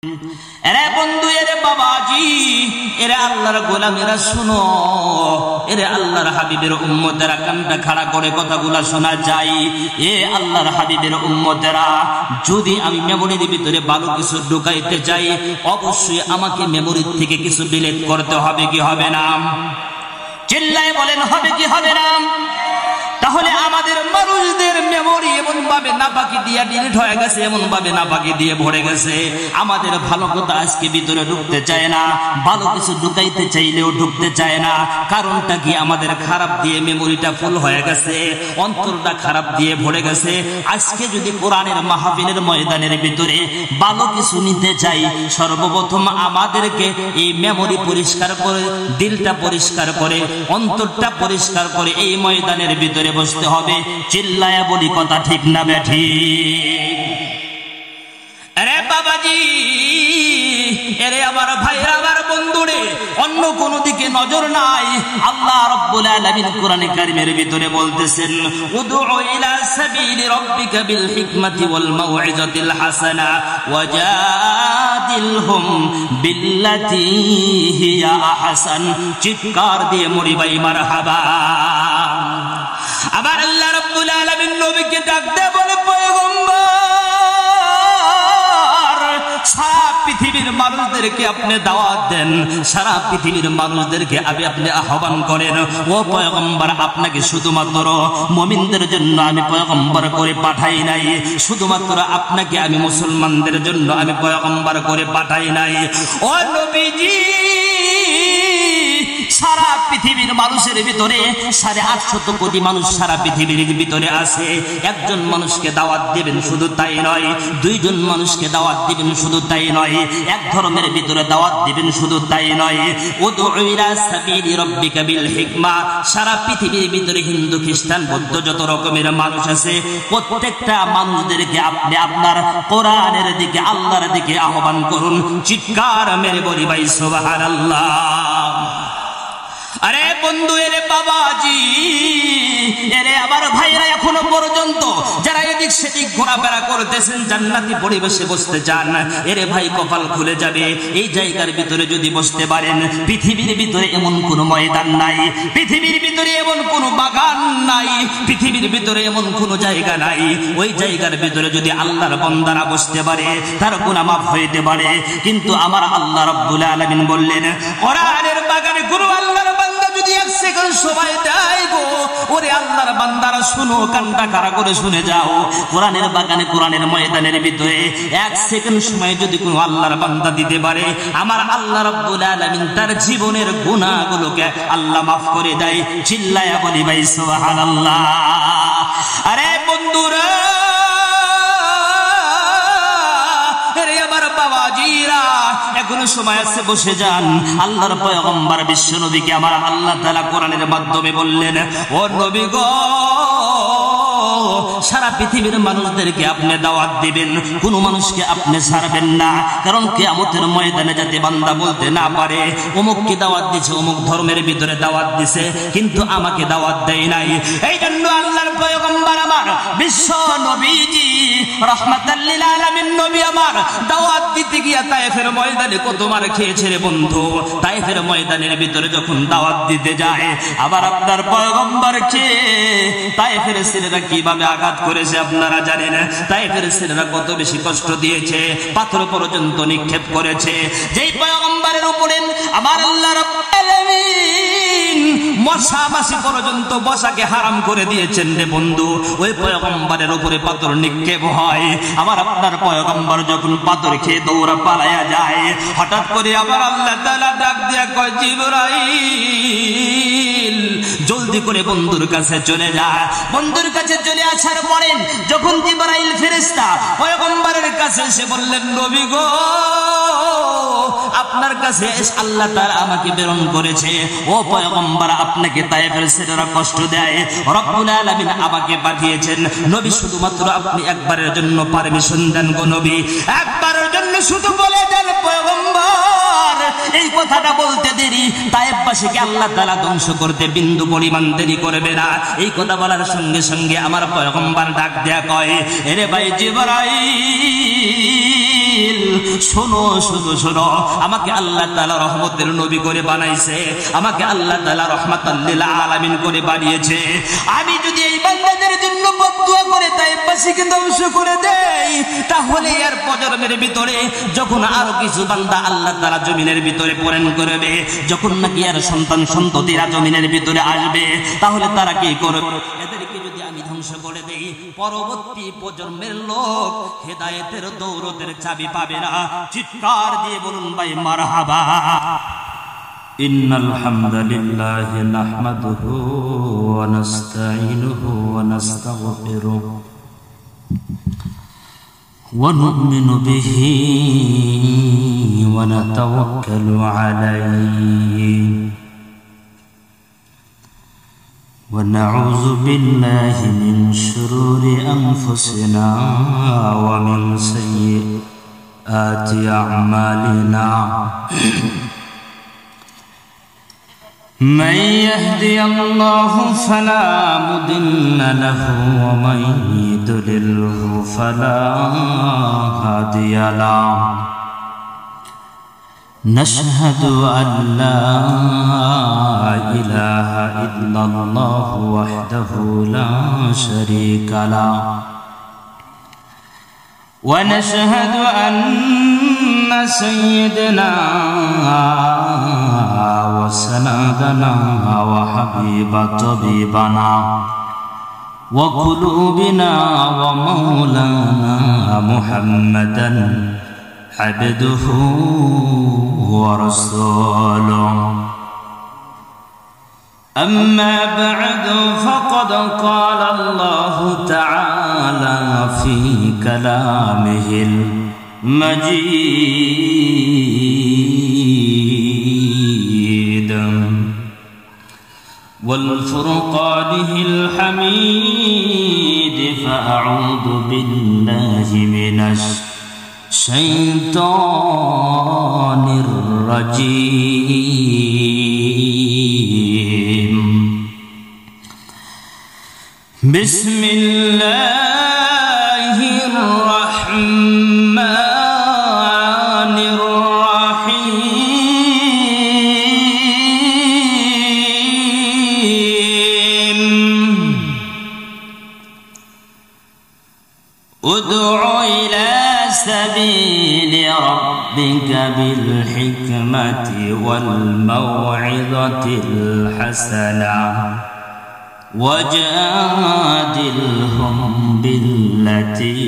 এরে বন্ধু, এরে বাবাজি, এরে আল্লাহর গোলামেরা শুনো, এরে আল্লাহর হাবিবের উম্মতেরা কানটা খাড়া করে কথাগুলা শোনা যায়। এ আল্লাহর হাবিবের উম্মতেরা, যদি আমি মেমোরির ভিতরে ভালো কিছু ঢুকাইতে চাই, অবশ্যই আমাকে মেমোরির থেকে কিছু ডিলিট করতে হবে কি হবে না? চিল্লায় বলেন, হবে কি হবে না? তাহলে আমাদের মানুষদের মেমোরি এমন ভাবে নাপাকি দিয়ে ডিলিট হয়ে গেছে, এমন ভাবে নাপাকি দিয়ে ভরে গেছে, আমাদের ভালো কথা আজকে ভিতরে ঢুকতে চায় না, ভালো কিছু ঢুকাইতে চাইলেও ঢুকতে চায় না। কারণটা কি? আমাদের খারাপ দিয়ে মেমোরিটা ফুল হয়ে গেছে, অন্তরটা খারাপ দিয়ে ভরে গেছে। আজকে যদি কোরআনের মাহফিলের ময়দানের ভিতরে ভালো কিছু নিতে চাই, সর্বপ্রথম আমাদেরকে এই মেমোরি পরিষ্কার করে, দিলটা পরিষ্কার করে, অন্তরটা পরিষ্কার করে এই ময়দানের ভিতরে বসতে হবে। চিল্লায়া বলি কথা ঠিক না বেঠি? আরে বাবাজি, এরে আমার ভাইরা, আমার বন্ধুরে, অন্য কোন দিকে নজর নাই। আল্লাহ রাব্বুল আলামিন কোরআনে কারীমের ভিতরে বলতেছেন, উদউ ইলা সাবিলি রাব্বিকা বিল হিকমাতি ওয়াল মাউইজাতিল হাসানা ওয়াজাদিলহুম বিল্লাতি হিয়া আহসান। চিৎকার দিয়ে মরি ভাই মারহাবা। আবার আল্লাহ রাব্বুল আলামিন নবীকে ডাক দেয়, বলে পয়গম্বর, সারা পৃথিবীর মানুষদেরকে আপনি দাওয়াত দেন, সারা পৃথিবীর মানুষদেরকে আপনি আহ্বান করেন। ও পয়গম্বর, আপনাকে শুধুমাত্র মুমিনদের জন্য আমি পয়গম্বর করে পাঠাই নাই, শুধুমাত্র আপনাকে আমি মুসলমানদের জন্য আমি পয়গম্বর করে পাঠাই নাই। ও নবীজি, সারা পৃথিবীর মানুষের ভিতরে 850 কোটি মানুষ সারা পৃথিবীর ভিতরে আছে। একজন মানুষকে দাওয়াত দিবেন, শুধু তাই নয়, দুইজন মানুষকে দাওয়াত দিবেন, শুধু তাই নয়, এক ধর্মের ভিতরে দাওয়াত দিবেন, শুধু তাই নয়। উদউ ইলা সাবিলি রাব্বিকা বিল হিকমা। সারা পৃথিবীর ভিতরে হিন্দু, খ্রিস্টান, বৌদ্ধ যত রকমের মানুষ আছে, প্রত্যেকটা মানুষদেরকে আপনি আপনার কোরআনের দিকে, আল্লাহর দিকে আহ্বান করুন। চিৎকার মেরে বলি ভাই সুবহানাল্লাহ। আরে বন্ধু, এরে বাবাজি, এরে আবার ভাইরা, এখনো পর্যন্ত যারা এদিক সেদিক ঘোরাফেরা করতেছেন, জান্নাতি পরিবেশে বসতে চান, এরে ভাই কপাল খুলে যাবে। এই জায়গার ভিতরে যদি বসতে পারেন, পৃথিবীর ভিতরে এমন কোন ময়দান নাই, পৃথিবীর ভিতরে এমন কোন বাগান নাই, পৃথিবীর ভিতরে এমন কোন জায়গা নাই, ওই জায়গার ভিতরে যদি আল্লাহর বান্দারা বসতে পারে, তার গুনাহ মাফ হইতে পারে। কিন্তু আমার আল্লাহ রাব্বুল আলামিন বললেন, কোরআনের বাগানে গুরু আল্লাহর যদি এক সেকেন্ড সময় দেয় গো, ওরে আল্লাহর বান্দারা শুনো, কানটা খাড়া করে শুনে যাও। কোরআনের বাগানে, কোরআনের ময়দানের ভিতরে এক সেকেন্ড সময় যদি কোন আল্লাহর বান্দা দিতে পারে, আমার আল্লাহ রাব্বুল আলামিন তার জীবনের গুনাহগুলোকে আল্লাহ মাফ করে দেয়। চিল্লায়া বলি ভাই সুবহানাল্লাহ। আরে বন্ধুরা, বাবাজিরা, এখনো সময় আছে, বসে যান। আল্লাহর পয়গম্বর বিশ্ব নবীকে আমার আল্লাহ তাআলা কোরআনের মাধ্যমে বললেন, ও নবী গো, সারা পৃথিবীর মানুষদেরকে আপনি দাওয়াত দিবেন, কোন মানুষকে আপনি ছাড়বেন না। কারণ কিয়ামতের ময়দানে যাতে বান্দা বলতে না পারে, অমুককে দাওয়াত দিছে, অমুক ধর্মের ভিতরে দাওয়াত দিছে, কিন্তু আমাকে দাওয়াত দেয় নাই। এই জন্য আল্লাহর পয়গম্বর আমার বিশ্ব নবীজি রাহমাতাল লিল আলামিন নবী আমার দাওয়াত দিতে গিয়া তায়েফের ময়দানে কত মার খেয়েছে রে বন্ধু। তায়েফের ময়দানের ভিতরে যখন দাওয়াত দিতে যায়, আবার আপনার পয়গম্বরকে তায়েফের ছেলেরা কিভাবে আঘাত করেছে আপনারা জানেন। তায়েফের ছেলেরা কত বেশি কষ্ট দিয়েছে, পাথর পর্যন্ত নিক্ষেপ করেছে। যেই পয়গম্বরের উপরে আমার আল্লাহ রাব্বুল আলামিন মশা মাছি পর্যন্ত বসাকে হারাম করে দিয়েছেন রে বন্ধু, ওই পয়গম্বরের উপরে পাথর নিক্ষেপ হয়। আমার আপনার পয়গম্বর যখন পাথর খেয়ে দৌড়া পালায়া যায়, হঠাৎ করে আবার আল্লাহ তাআলা ডাক দিয়া কয়, জিবরাইল জলদি করে বন্ধুর কাছে চলে যায়। বন্ধুর কাছে চলে আসার পরে যখন জিবরাইল ফেরেশতা পয়গম্বরের কাছে এসে বললেন, নবী গো, আপনার কাছে আল্লাহ তাআলা আমাকে প্রেরণ করেছে। ও পয়গম্বর, আপনাকে তায়েফের ছেলেরা কষ্ট দেয়, রব্বুল আলামিন আমাকে পাঠিয়েছেন। নবী, শুধুমাত্র আপনি একবারের জন্য পারমিশন দেন গো নবী, একবারের জন্য শুধু বলে দেন পয়গম্বর, এই কথাটা বলতে দেরি, তায়েফবাসীকে আল্লাহ তাআলা ধ্বংস করতে বিন্দু পরিমাণ দেরি করবে না। এই কথা বলার সঙ্গে সঙ্গে আমার পয়গম্বর ডাক দেয়া কয়, এরে ভাই জিবরাইল, শোনো শুধু শোনো, আমাকে আল্লাহ তাআলা রহমতের নবী করে বানাইছে, আমাকে আল্লাহ তাআলা রহমাতাল লিল আলামিন করে বানিয়েছে। আমি যদি এই বান্দাদের জন্য বদদুয়া করে তাইফবাসীকে ধ্বংস করে দেই, তাহলে এর প্রজন্মের ভিতরে যখন আরো কিছু বান্দা আল্লাহ তাআলা জমিনের ভিতরে প্রেরণ করবে, যখন নাকি এর সন্তান সন্ততিরা জমিনের ভিতরে আসবে, তাহলে তারা কি করবে? এদেরকে যদি আমি ধ্বংস করে দেই, পরবর্তী প্রজন্মের লোক হেদায়েতের দৌলতের চাবি পাবে না। চিৎকার দিয়ে বলুন ভাই মারহাবা। ইন্নাল হামদালিল্লাহি নাহমাদুহু ওয়া নাস্তাঈনুহু ওয়া নাস্তাগফিরুহু ওয়া নু'মিনু বিহি ওয়া নাতাওয়াক্কালু আলাইহি ونعوذ بالله من شرور أنفسنا ومن سيئات أعمالنا من يهدي الله فلا مضل له ومن يضلله فلا هادي له نشهد أن لا إله إلا الله وحده لا شريك له ونشهد أن سيدنا وسندنا وحبيب طبيبنا وقلوبنا ومولانا محمدا عبده ورسوله أما بعد فقد قال الله تعالى في كلامه المجيد والفرقانه الحميد فأعوذ بالله من الشيطان الرجيم بسم الله الرحمن الرحيم ادع إلى سبيل ربك بالحكمة والموعظة الحسنة وجادلهم بالتي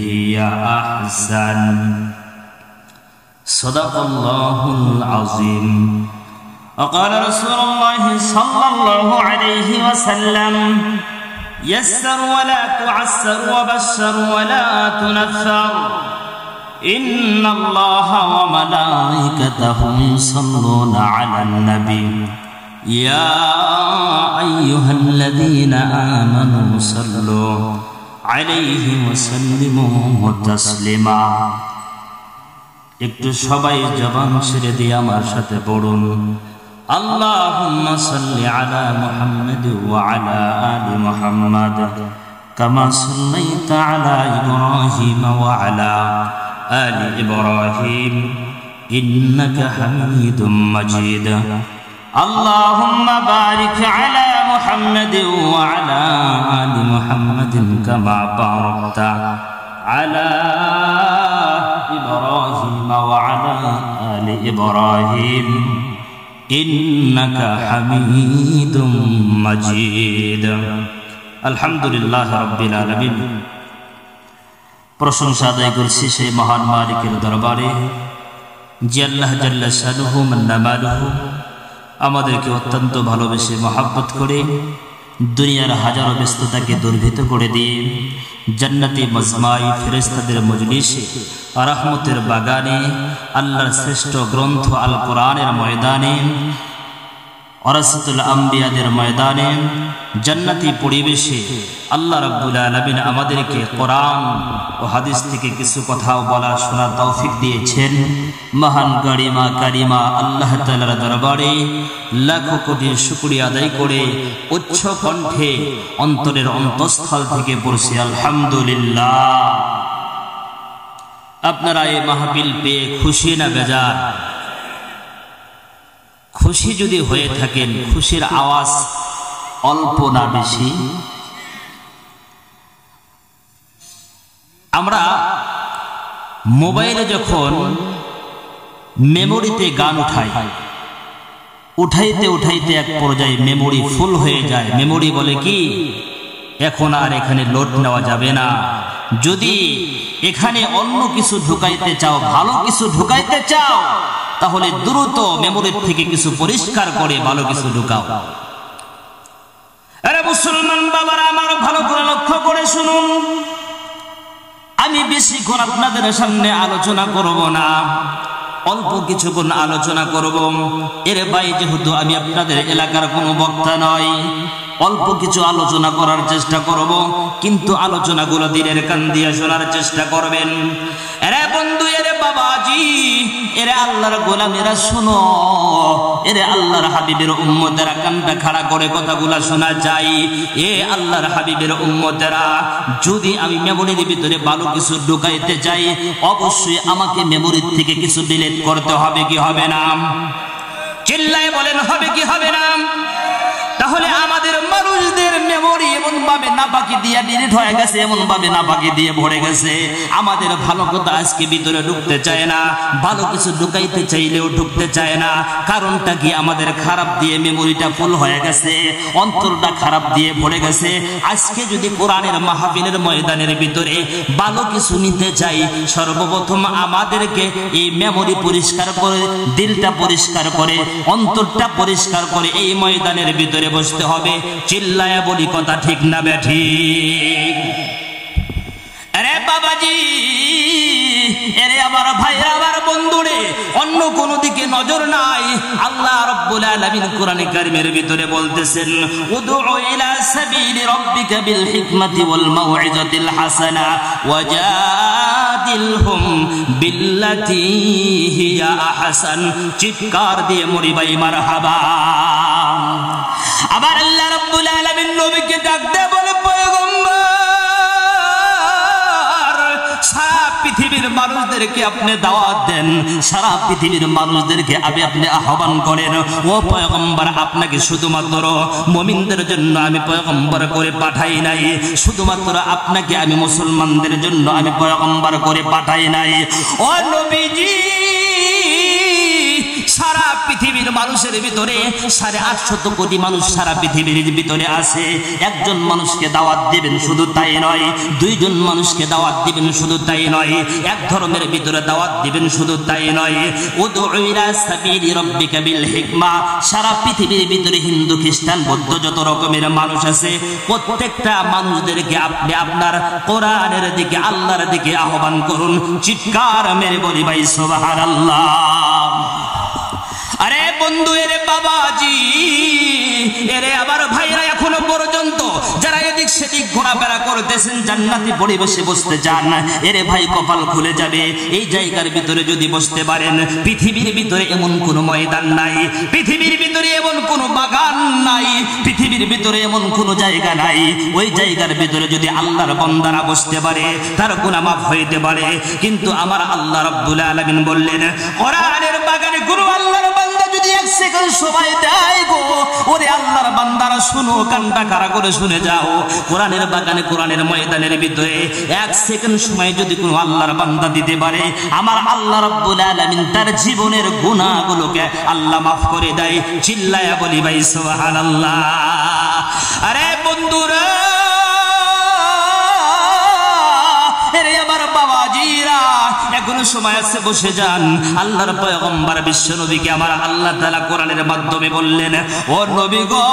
هي أحسن صدق الله العظيم وقال رسول الله صلى الله عليه وسلم يسر ولا تعسر وبشر ولا تنفر إن الله وملائكته يصلون على النبي يا أيها الذين آمنوا صلوا عليه وسلموا تسليما একটু সবাই জবান ছেড়ে দিয়ে আমার সাথে পড়ুন اللهم صل على محمد وعلى آل محمد كما صليت على إبراهيم وعلى آل إبراهيم إنك حميد مجيد اللهم بارك على محمد وعلى آل محمد كما باركت على إبراهيم وعلى آل إبراهيم إنك حميد مجيد الحمد لله رب العالمين প্রশংসা আদায় করছি সেই মহান মালিকের দরবারে যে আল্লাহ জাল্লা শানুহু মান্না মালুহু আমাদেরকে অত্যন্ত ভালোবেসে মহব্বত করে দুনিয়ার হাজারো ব্যস্ততাকে দুর্ভিত করে দিয়ে জান্নাতি মজমাই ফেরেশতাদের মজলিসে রহমতের বাগানে আল্লাহর শ্রেষ্ঠ গ্রন্থ আল কোরআনের ময়দানে ওয়ারাসাতুল আম্বিয়াদের ময়দানে জান্নাতি পরিবেশে আল্লাহ রাব্বুল আলামিন আমাদেরকে কোরআন ও হাদিস থেকে কিছু কথা বলা শোনার তৌফিক দিয়েছেন। মহান গরিমা কারিমা আল্লাহ তাআলার দরবারে লাখো কোটি শুকরিয়া আদায় করে উচ্চ কণ্ঠে অন্তরের অন্তঃস্থল থেকে পড়ছি আলহামদুলিল্লাহ আপনারা এই মাহফিল পেয়ে খুশি না বেজার? খুশি যদি হয়ে থাকেন, খুশির আওয়াজ অল্প না বেশি? আমরা মোবাইলে যখন মেমোরিতে গান উঠাইতে উঠাইতে এক পর্যায়ে মেমোরি ফুল হয়ে যায়। মেমোরি বলে কি, এখন আর এখানে লোড নেওয়া যাবে না। যদি এখানে অন্য কিছু ঢুকাইতে চাও, ভালো কিছু ঢুকাইতে চাও, তাহলে দ্রুত মেমোরির থেকে কিছু পরিষ্কার করে ভালো কিছু ঢুকাও। আরে মুসলমান বাবারা আমার, ভালো করে লক্ষ্য করে শুনুন। আমি বেশিক্ষণ আপনাদের সামনে আলোচনা করব না, অল্প কিছুক্ষণ আলোচনা করব। এর ভাই, যেহেতু আমি আপনাদের এলাকার কোনো বক্তা নয়, অল্প কিছু আলোচনা করার চেষ্টা করব, কিন্তু আলোচনাগুলো দিনের কান দিয়ে শোনার চেষ্টা করবেন। এরে বন্ধু, এরে বাবাজি, এরে আল্লাহর গোলামেরা শুনো, এরে আল্লাহর হাবিবের উম্মতেরা, কানটা খাড়া করে কথাগুলা শোনা যায়। এ আল্লাহর হাবিবের উম্মতেরা, যদি আমি মেমোরির ভিতরে ভালো কিছু ঢুকাইতে চাই, অবশ্যই আমাকে মেমোরির থেকে কিছু ডিলিট করতে হবে কি হবে না? চিল্লায় বলেন, হবে কি হবে না? তাহলে আমাদের মানুষদের মেমোরি এমন ভাবে নাপাকি দিয়ে ডিলিট হয়ে গেছে, এমন ভাবে নাপাকি দিয়ে ভরে গেছে, আমাদের ভালো কথা আজকে ভিতরে ঢুকতে চায় না, ভালো কিছু ঢুকাইতে চাইলেও ঢুকতে চায় না। কারণটা কি? আমাদের খারাপ দিয়ে মেমোরিটা ফুল হয়ে গেছে, অন্তরটা খারাপ দিয়ে ভরে গেছে। আজকে যদি কোরআনের মাহফিলের ময়দানের ভিতরে ভালো কিছু নিতে চাই, সর্বপ্রথম আমাদেরকে এই মেমোরি পরিষ্কার করে, দিলটা পরিষ্কার করে, অন্তরটা পরিষ্কার করে এই ময়দানের ভিতরে বসতে হবে। চিল্লায়া বলি, কথা ঠিক না বেঠিক? আরে বাবাজি, এরে আমার ভাইরা, আমার বন্ধুরে, অন্য কোন দিকে নজর নাই। আল্লাহ রাব্বুল আলামিন কোরআনে কারীমের ভিতরে বলতেছেন, উদউ ইলা সাবিলি রাব্বিকা বিল হিকমাতি ওয়াল মাউইজাতিল হাসানা ওয়াজাদিলহুম বিল্লাতি হিয়া আহসান। চিৎকার দিয়ে মরি ভাই মারহাবা। আবার আল্লাহ রাব্বুল আলামিন নবীকে ডাক দিয়ে বলে, পয়গম্বর, সারা পৃথিবীর মানুষদেরকে আপনি দাওয়াত দেন, সারা পৃথিবীর মানুষদেরকে আপনি আহ্বান করেন। ও পয়গম্বর, আপনাকে শুধুমাত্র মুমিনদের জন্য আমি পয়গম্বর করে পাঠাই নাই, শুধুমাত্র আপনাকে আমি মুসলমানদের জন্য আমি পয়গম্বর করে পাঠাই নাই। ও নবীজি, সারা পৃথিবীর মানুষের ভিতরে 850 কোটি মানুষ সারা পৃথিবীর ভিতরে আছে। একজন মানুষকে দাওয়াত দিবেন, শুধু তাই নয়, দুইজন মানুষকে দাওয়াত দিবেন, শুধু তাই নয়, এক ধর্মের ভিতরে দাওয়াত দিবেন, শুধু তাই নয়। উদউ ইলা সাবিলি রাব্বিকা বিল হিকমা। সারা পৃথিবীর ভিতরে হিন্দু, খ্রিস্টান, বৌদ্ধ যত রকমের মানুষ আছে, প্রত্যেকটা মানুষদেরকে আপনি আপনার কোরআনের দিকে, আল্লাহর দিকে আহ্বান করুন। চিৎকার মেরে বলি ভাই সুবহানাল্লাহ। আরে বন্ধু, এরে বাবাজি, এরে আবার ভাইরা, এখনো পর্যন্ত যারা এদিক সেদিক ঘোরাফেরা করতেছেন, জান্নাতি পরিবেশে বসতে চান, এরে ভাই কপাল খুলে যাবে। এই জায়গার ভিতরে যদি বসতে পারেন, পৃথিবীর ভিতরে এমন কোন ময়দান নাই, পৃথিবীর ভিতরে এমন কোন বাগান নাই, পৃথিবীর ভিতরে এমন কোন জায়গা নাই, ওই জায়গার ভিতরে যদি আল্লাহর বান্দারা বসতে পারে, তার গুনাহ মাফ হইতে পারে। কিন্তু আমার আল্লাহ রাব্বুল আলামিন বললেন, কোরআনের বাগানে গুরু আল্লাহর বান্দা যদি এক সেকেন্ড সময় দেয় গো, ওরে আল্লাহর বান্দারা শুনো, কানটা খাড়া করে শুনে যাও। কোরআনের বাগানে, কোরআনের ময়দানের ভিতরে এক সেকেন্ড সময় যদি কোনো আল্লাহর বান্দা দিতে পারে, আমার আল্লাহ রাব্বুল আলামিন তার জীবনের গুনাহগুলোকে আল্লাহ মাফ করে দেয়। চিল্লায়া বলি ভাই সুবহানাল্লাহ। আরে বন্ধুরা, এরে আমার বাবাজিরা, এখনো সময় আছে, বসে যান। আল্লাহর পয়গম্বর বিশ্ব নবীকে আমার আল্লাহ তাআলা কোরআনের মাধ্যমে বললেন, ও নবী গো,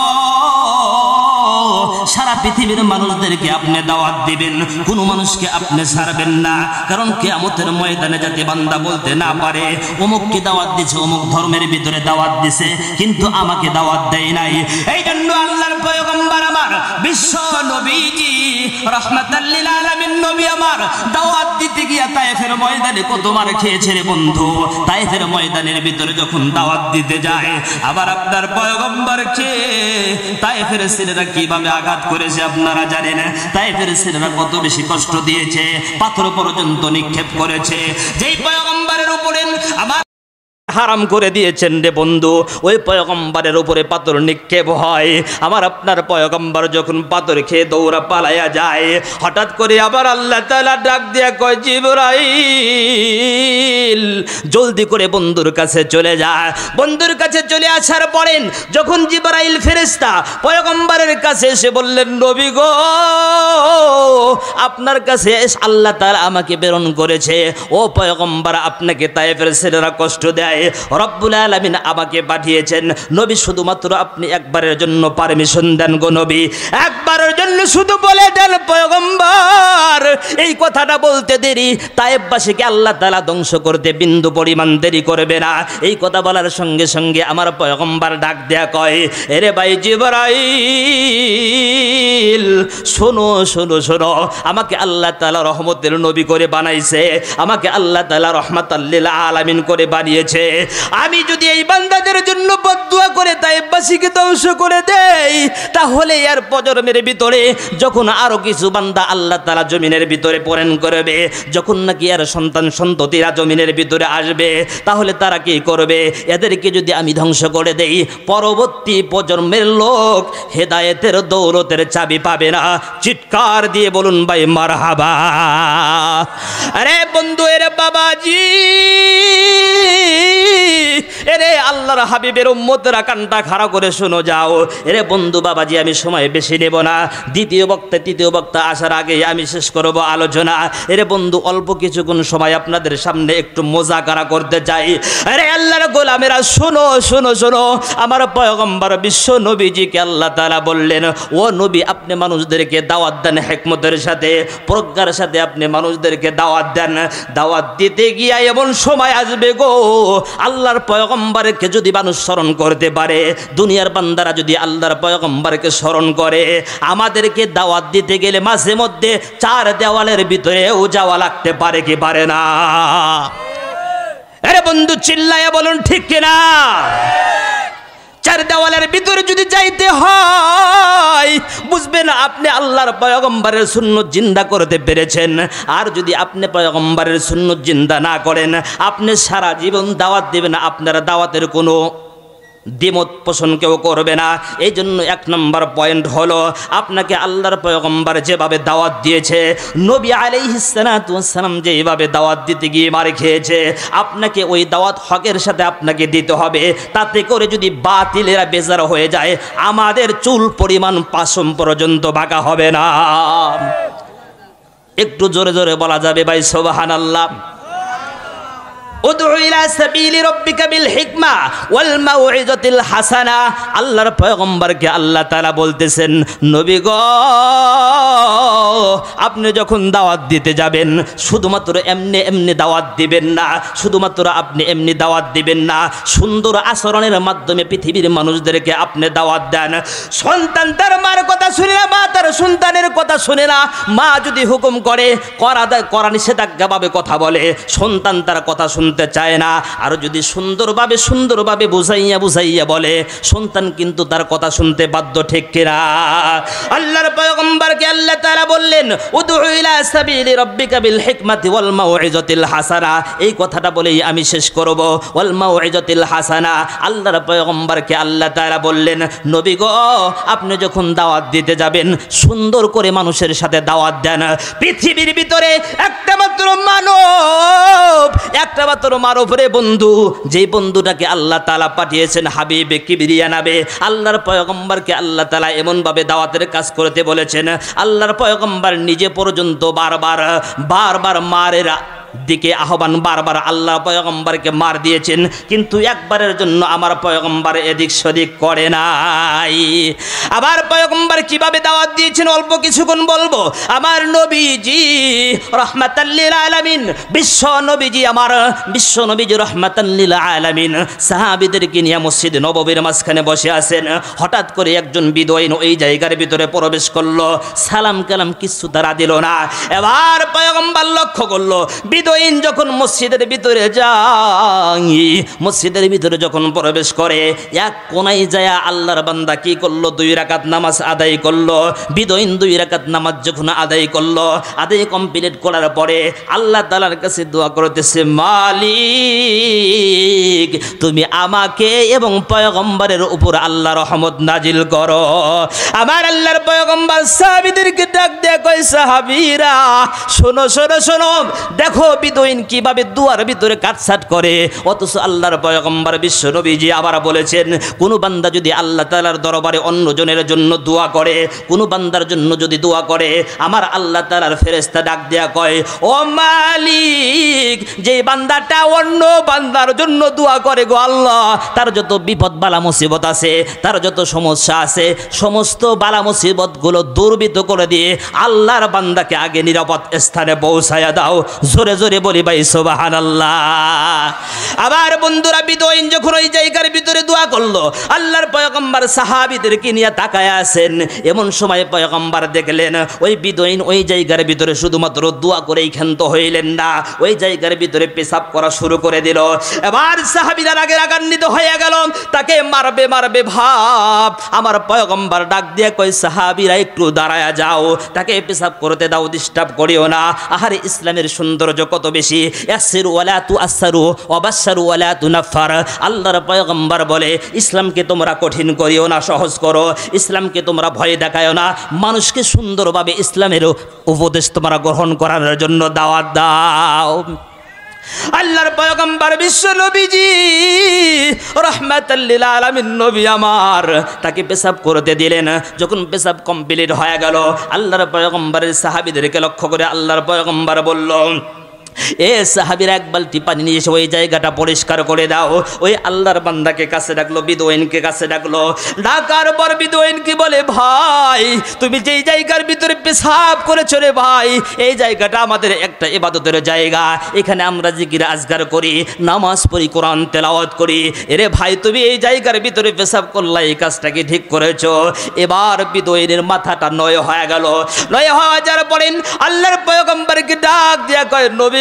সারা পৃথিবীর মানুষদেরকে আপনি দাওয়াত দিবেন, কোন মানুষকে আপনি ছাড়বেন না। কারণ কিয়ামতের ময়দানে যাতে বান্দা বলতে না পারে, অমুককে দাওয়াত দিছে, অমুক ধর্মের ভিতরে দাওয়াত দিছে, কিন্তু আমাকে দাওয়াত দেয় নাই। এই জন্য আল্লাহর পয়গম্বর আমার বিশ্ব নবীজি রাহমাতাল লিল আলামিন নবী আমার দাওয়াত দিতে গিয়া তায়েফের ময়দানে কত মার খেয়েছে রে বন্ধু। তায়েফের ময়দানের ভিতরে যখন দাওয়াত দিতে যায়, আবার আপনার পয়গম্বরকে তায়েফের ছেলেরা কিভাবে আঘাত করেছে আপনারা জানেন। তায়েফের ছেলেরা কত বেশি কষ্ট দিয়েছে, পাথর পর্যন্ত নিক্ষেপ করেছে। যেই পয়গম্বরের উপরে আমার হারাম করে দিয়েছেন রে বন্ধু, ওই পয়গম্বরের উপরে পাথর নিক্ষেপ হয়। আমার আপনার পয়গম্বর যখন পাথর খেয়ে দৌড়া পালাইয়া যায়, হঠাৎ করে আবার আল্লাহ তাআলা ডাক দিয়া কয়, জিবরাইল জলদি করে বন্ধুর কাছে চলে যায়। বন্ধুর কাছে চলে আসার পরে যখন জিবরাইল ফেরেশতা পয়গম্বরের কাছে এসে বললেন, নবী গো, আপনার কাছে আল্লাহ তাআলা আমাকে প্রেরণ করেছে। ও পয়গম্বর, আপনাকে তায়েফের ছেলেরা কষ্ট দেয়, রব্বুল আলামিন আমাকে পাঠিয়েছেন। নবী শুধুমাত্র আপনি একবারের জন্য পারমিশন দেন গো নবী, একবারের জন্য শুধু বলে দেন পয়গম্বর এই কথাটা বলতে দেরি, তায়েফবাসীকে আল্লাহ তাআলা ধ্বংস করতে বিন্দু পরিমাণ দেরি করবে না। এই কথা বলার সঙ্গে সঙ্গে আমার পয়গম্বর ডাক দেয়া কয়, এরে ভাই জিবরাইল, শোনো শোনো শোনো, আমাকে আল্লাহ তাআলা রহমতের নবী করে বানাইছে, আমাকে আল্লাহ তাআলা রহমাতাল লিল আলামিন করে বানিয়েছে। আমি যদি এই বান্দাদের জন্য বদদুয়া করে তায়েফবাসীকে ধ্বংস করে দেই, তাহলে এর প্রজন্মের ভিতরে যখন আরো কিছু বান্দা আল্লাহ তাআলা জমিনের ভিতরে প্রেরণ করবে, যখন নাকি এর সন্তান সন্ততিরা জমিনের ভিতরে আসবে, তাহলে তারা কি করবে? এদেরকে যদি আমি ধ্বংস করে দেই, পরবর্তী প্রজন্মের লোক হেদায়েতের দৌলতের চাবি পাবে না। চিৎকার দিয়ে বলুন ভাই মারহাবা। আরে বন্ধু, এর বাবাজি, এরে আল্লাহর হাবিবের উম্মতরা কানটা খাড়া করে শোনো যাও। এরে বন্ধু বাবাজি, আমি সময় বেশি নেব না, তৃতীয় বক্তা আসার আগে আমি শেষ করব আলোচনা। এরে বন্ধু, অল্প কিছুক্ষণ সময় আপনাদের সামনে একটু মোজাকারা করতে চাই। আরে আল্লাহর গোলামেরা শোনো শোনো শোনো, আমার পয়গম্বর বিশ্ব নবীজিকে আল্লাহ তাআলা বললেন, ও নবী, আপনি মানুষদেরকে দাওয়াত দেন, হিকমতের সাথে প্রজ্ঞার সাথে আপনি মানুষদেরকে দাওয়াত দেন। দাওয়াত দিতে গিয়া এমন সময় আসবে গো, আল্লাহর পয়গম্বরকে যদি মানুষ স্মরণ করতে পারে, দুনিয়ার বান্দারা যদি আল্লাহর পয়গম্বরকে স্মরণ করে, আমাদেরকে দাওয়াত দিতে গেলে মাঝে মধ্যে চার দেওয়ালের ভিতরেও যাওয়া লাগতে পারে কি পারে না? আরে বন্ধু, চিল্লায়া বলুন ঠিক কিনা? চার দেওয়ালের ভিতরে যদি যাইতে হয়, বুঝবেন আপনি আল্লাহর পয়গম্বরের সুন্নাত জিন্দা করতে পেরেছেন। আর যদি আপনি পয়গম্বরের সুন্নাত জিন্দা না করেন, আপনি সারা জীবন দাওয়াত দিবেন, আপনার দাওয়াতের কোনো দ্বিমত পোষণ কেউ করবে না। এই জন্য এক নম্বর পয়েন্ট হলো, আপনাকে আল্লাহর পয়গম্বর যেভাবে দাওয়াত দিয়েছে, নবী আলাইহিস সালাতু ওয়াস সালাম যেভাবে দাওয়াত দিতে গিয়ে মার খেয়েছে, আপনাকে ওই দাওয়াত হকের সাথে আপনাকে দিতে হবে। তাতে করে যদি বাতিলেরা বেজার হয়ে যায়, আমাদের চুল পরিমাণ পাশম পর্যন্ত বাঁকা হবে না। একটু জোরে জোরে বলা যাবে ভাই সুবহানাল্লাহ। উদউ ইলা সাবিলি রাব্বিকা বিল হিকমা ওয়াল মাউইজাতিল হাসানা। আল্লাহর পয়গম্বরকে আল্লাহ তাআলা বলতেছেন, নবী গো, আপনি যখন দাওয়াত দিতে যাবেন, শুধুমাত্র এমনি এমনি দাওয়াত দিবেন না, শুধুমাত্র আপনি এমনি দাওয়াত দিবেন না, সুন্দর আচরণের মাধ্যমে পৃথিবীর মানুষদেরকে আপনি দাওয়াত দেন। সন্তান তার মার কথা শুনে না, মা তার সন্তানের কথা শুনে না। মা যদি হুকুম করে, করা নিষেধাজ্ঞাভাবে কথা বলে, সন্তান তার কথা শুনতে চায় না। আর যদি সুন্দরভাবে বুঝাইয়া বলে, সন্তান কিন্তু তার কথা শুনতে বাধ্য, ঠিক কিনা? আল্লাহর পয়গম্বরকে আল্লাহ তাআলা বললেন, উদউ ইলা সাবিলি রাব্বিকা বিল হিকমাতি ওয়াল মাউইজাতিল হাসানা। এই কথাটা বলেই আমি শেষ করব। ওয়াল মাউইজাতিল হাসানা, আল্লাহর পয়গম্বরকে আল্লাহ তাআলা বললেন, নবী গো, আপনি যখন দাওয়াত দিতে যাবেন, সুন্দর করে মানুষের সাথে দাওয়াত দেন। পৃথিবীর ভিতরে একটা মাত্র মানব রে বন্ধু, যেই বন্ধুটাকে আল্লাহ তাআলা পাঠিয়েছেন হাবিবে কিবরিয়া নামে, আল্লাহর পয়গম্বরকে আল্লাহ তাআলা এমন ভাবে দাওয়াতের কাজ করতে বলেছেন, আল্লাহর পয়গম্বর নিজে পর্যন্ত বারবার মারের দিকে আহ্বান, বারবার আল্লাহ পয়গম্বরকে মার দিয়েছেন, কিন্তু একবারের জন্য আমার পয়গম্বর এদিক সেদিক করে নাই। আবার পয়গম্বর কিভাবে দাওয়াত দিয়েছেন অল্প কিছুক্ষণ বলবো। আমার নবীজি রাহমাতাল লিল আলামিন, বিশ্ব নবীজি রাহমাতাল লিল আলামিন সাহাবীদেরকে নিয়ে মসজিদ নববীর মাঝখানে বসে আছেন। হঠাৎ করে একজন বিদয়ী ওই জায়গার ভিতরে প্রবেশ করলো, সালাম কালাম কিছু তারা দিল না। এবার পয়গম্বর লক্ষ্য করলো বিদয়ীন যখন মসজিদের ভিতরে যায়, মসজিদের ভিতরে যখন প্রবেশ করে এক কোনায় যায় আল্লাহর বান্দা কি করলো, 2 রাকাত নামাজ আদায় করলো। বিদয়ীন 2 রাকাত নামাজ যখন আদায় করলো, আদায় কমপ্লিট করার পরে আল্লাহ তাআলার কাছে দোয়া করতেছে, মালিক তুমি আমাকে এবং পয়গম্বরের উপর আল্লাহ রহমত নাজিল করো। আমার আল্লাহর পয়গম্বর সাহাবীদেরকে ডাক দিয়ে কয়, সাহাবীরা শোনো শোনো শোনো, দেখো বিদয়ীন কিভাবে দুয়ার ভিতরে কাটছাট করে, অথচ আল্লাহর পয়গম্বর বিশ্ব নবীজি আবার বলেছেন, কোন বান্দা যদি আল্লাহ তাআলার দরবারে অন্যজনের জন্য দোয়া করে, কোন বান্দার জন্য যদি দোয়া করে, আমার আল্লাহ তাআলার ফেরেশতা ডাক দেয়া কয়, ও মালিক যে বান্দাটা অন্য বান্দার জন্য দোয়া করে গো আল্লাহ, তার যত বিপদ বালা মুসিবত আছে, তার যত সমস্যা আছে, সমস্ত বালা মুসিবত গুলো দুর্বিত করে দিয়ে আল্লাহর বান্দাকে আগে নিরাপদ স্থানে পৌঁছায়া দাও। জোরে জোরে বলি ভাই সুবহানাল্লাহ। আবার বন্ধুরা বিদয়ীন যখন ওই জায়গার ভিতরে দোয়া করলো, আল্লাহর পয়গম্বর সাহাবীদেরকে নিয়ে তাকায় আছেন। এমন সময় পয়গম্বর দেখলেন ওই বিদয়ীন ওই জায়গার ভিতরে শুধুমাত্র দোয়া করেই ক্ষান্ত হইলেন না, ওই জায়গার ভিতরে পেশাব করা শুরু করে দিল। এবার সাহাবীরা রাগান্বিত হয়ে গেল, তাকে মারবে মারবে ভাব। আমার পয়গম্বর ডাক দিয়ে কই, সাহাবীরা একটু দাঁড়ায়া যাও, তাকে পেশাব করতে দাও, ডিস্টার্ব করিও না। আহারে ইসলামের সৌন্দর্য কত বেশি, ইয়াসসিরু ওয়ালা তুআসসিরু ওয়াবাশশিরু ওয়ালা তুনাফফার। আল্লাহর পয়গম্বর বলে, ইসলামকে তোমরা কঠিন করিও না, সহজ করো। ইসলামকে তোমরা ভয় দেখায়ও না, মানুষকে সুন্দরভাবে ইসলামের উপদেশ তোমরা গ্রহণ করার জন্য দাওয়াত দাও। আল্লাহর পয়গম্বর বিশ্ব নবীজি রাহমাতাল লিল আলামিন নবী আমার তাকে পেশাব করতে দিলেন। যখন পেশাব কমপ্লিট হয়ে গেল, আল্লাহর পয়গম্বরের সাহাবীদেরকে লক্ষ্য করে আল্লাহর পয়গম্বর বলল, এ সাহাবীরা এক বালতি পানি নিয়ে এসে ওই জায়গাটা পরিষ্কার করে দাও। ওই আল্লাহর বান্দাকে কাছে ডাকলো, বিদয়ীনকে কাছে ডাকলো। ডাকার পর বিদয়ীন কি বলে, ভাই তুমি যেই জায়গার ভিতরে পেশাব করেছো রে ভাই, এই জায়গাটা আমাদের একটা ইবাদতের জায়গা, এখানে আমরা জিকির আজকার করি, নামাজ পড়ি, কোরআন তেলাওয়াত করি। এরে ভাই তুমি এই জায়গার ভিতরে পেশাব করলা, এই কাজটা কি ঠিক করেছো? এবার বিদয়ীনের মাথাটা নয় হয়ে গেল। নয় হওয়া যাওয়ার পরে আল্লাহর পয়গম্বরকে ডাক দিয়া কয়, নবী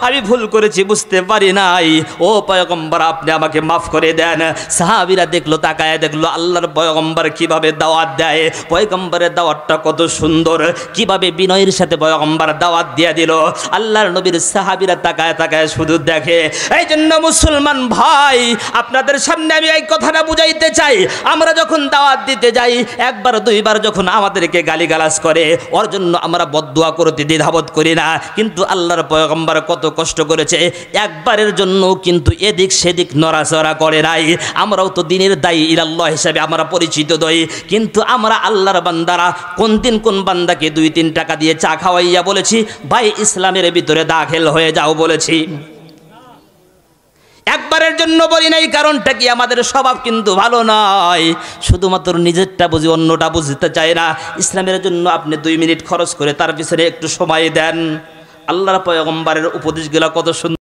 আমি ভুল করেছি, বুঝতে পারি নাই, ও পয়গম্বর আপনি আমাকে মাফ করে দেন। সাহাবীরা দেখলো, তাকায় দেখলো আল্লাহর পয়গম্বর কিভাবে দাওয়াত দেয়, পয়গম্বরের দাওয়াতটা কত সুন্দর, কিভাবে বিনয়ের সাথে পয়গম্বর দাওয়াত দিয়ে দিল। আল্লাহর নবীর সাহাবীরা তাকায় তাকায় শুধু দেখে। এই জন্য মুসলমান ভাই আপনাদের সামনে আমি এই কথাটা বুঝাইতে চাই, আমরা যখন দাওয়াত দিতে যাই, একবার দুইবার যখন আমাদেরকে গালিগালাজ করে, ওর জন্য আমরা বদদুয়া করতে দ্বিধাবোধ করি না, কিন্তু আল্লাহর পয়গম্বর কত কষ্ট করেছে, একবারের জন্য কিন্তু এদিক সেদিক নড়াচড়া করে নাই। আমরাও তো দিনের দায়ী ইলাল্লাহ হিসাবে আমরা পরিচিত দই, কিন্তু আমরা আল্লাহর বান্দারা কোন দিন কোন বান্দাকে 2-3 টাকা দিয়ে চা খাওয়াইয়া বলেছি, ভাই ইসলামের ভিতরে দাখিল হয়ে যাও বলেছি? একবারের জন্য বলি নাই। কারণটা কি, আমাদের স্বভাব কিন্তু ভালো নয়, শুধুমাত্র নিজেরটা বুঝি, অন্যটা বুঝতে চায় না। ইসলামের জন্য আপনি 2 মিনিট খরচ করে তার পিছনে একটু সময় দেন। আল্লাহর পয়গম্বরের উপদেশগুলো কত সুন্দর।